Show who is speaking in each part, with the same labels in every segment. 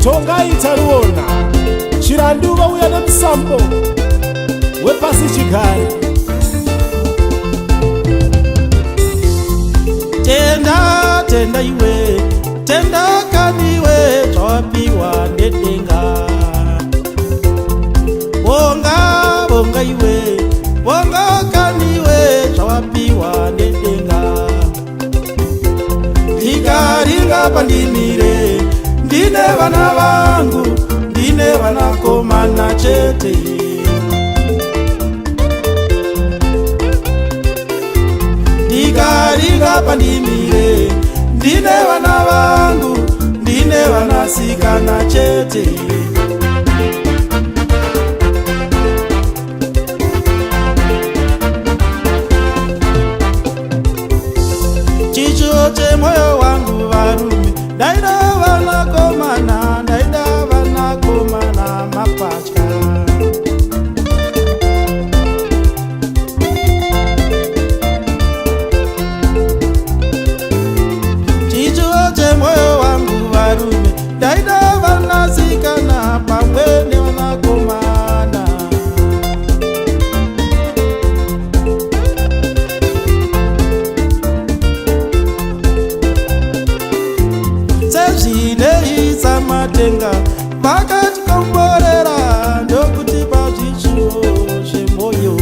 Speaker 1: Tongai taruona Chiranduva uya nemusambo wepasi chigare.
Speaker 2: Tenda tenda iwe, tenda kaniwe, twapiwa nedenga. Bonga bonga iwe, bonga kaniwe, twapiwa nedenga. Ringa ringa pandimire, ndine vana vangu, ndine vana komana chete. Ringa pandimire, ndine vana vangu, ndine vana sikana chete. Chichote moyo wangu varume, ndaida vana komana, ndaida vana komana mapacha. Chichote moyo wangu varume, ndaida vana sikana pamwene vana komana. Sezvineisa matenga vakatikomborera ndokutipa zvichuo zvemoyo.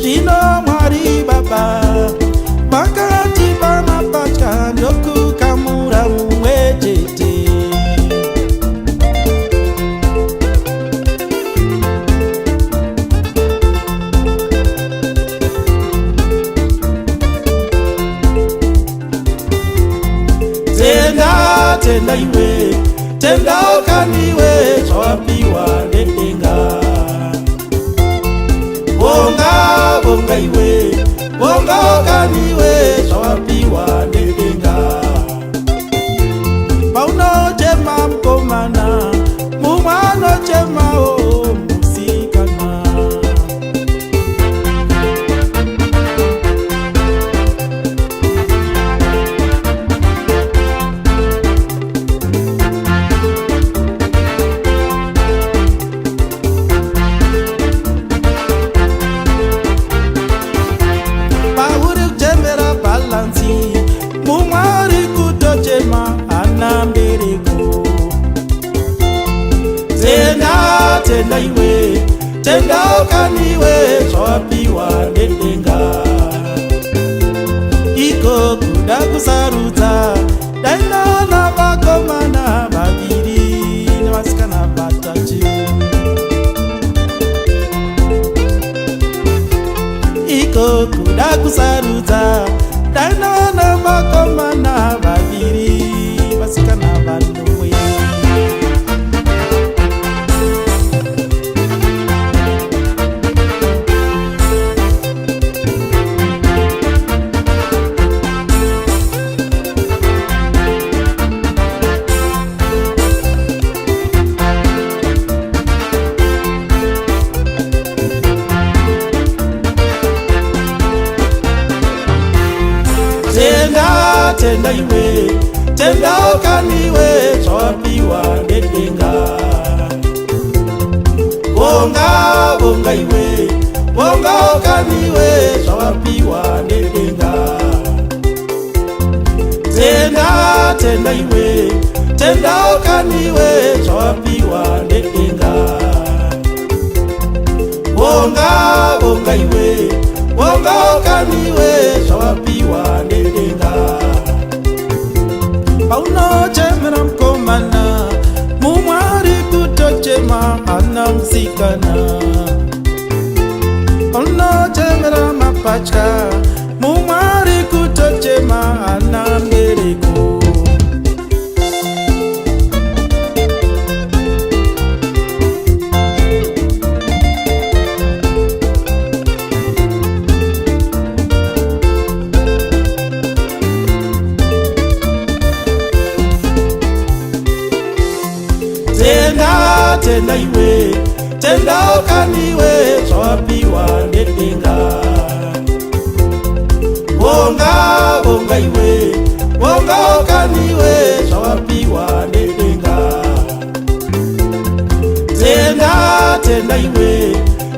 Speaker 2: Zvino Mwari Baba vakatipa mapatya ndokukamura mumwe chete. Tenda tenda iwe, tenda kaniwe, twapiwa nedenga. Bonga bonga iwe, bonga kaniwe, twapiwa nedenga. Pauno chema mkomana, mumano chema o musikana. Mumwari kutochema anambereko. Tenda tenda iwe, tenda kaniwe, twapiwa nedenga. Iko kuda kusarudza, ndaina na vakomana vaviri nevasikana vatatu. Iko kuda kusarudza, ndaina na vakomana vaviri vasikana vanomwe. Tenda tenda iwe, tenda kaniwe, twapiwa nedenga. Bonga bonga iwe, bonga kaniwe, twapiwa nedenga. Tenda tenda iwe, tenda kaniwe, twapiwa nedenga. Bonga bonga iwe, bonga kaniwe, twapiwa nedenga. Pauno chemera mkomana, mumwari kutochema anamsikana. Pauno chemera mapacha, mumwari kutochema anambereko. tenda tenda iwe tenda ukaniwe zvawapiwa nedenga bonga bonga iwe bonga ukaniwe zvawapiwa nedenga tenda tenda iwe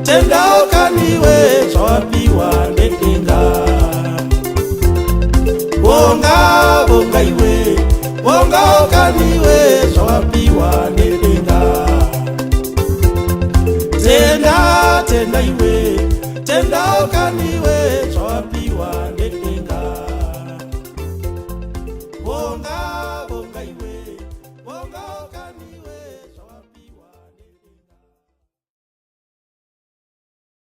Speaker 2: tenda ukaniwe zvawapiwa nedenga bonga bonga iwe bonga ukaniwe zvawapiwa nedenga tenda tenda iwe tenda ukaniwe zvawapiwa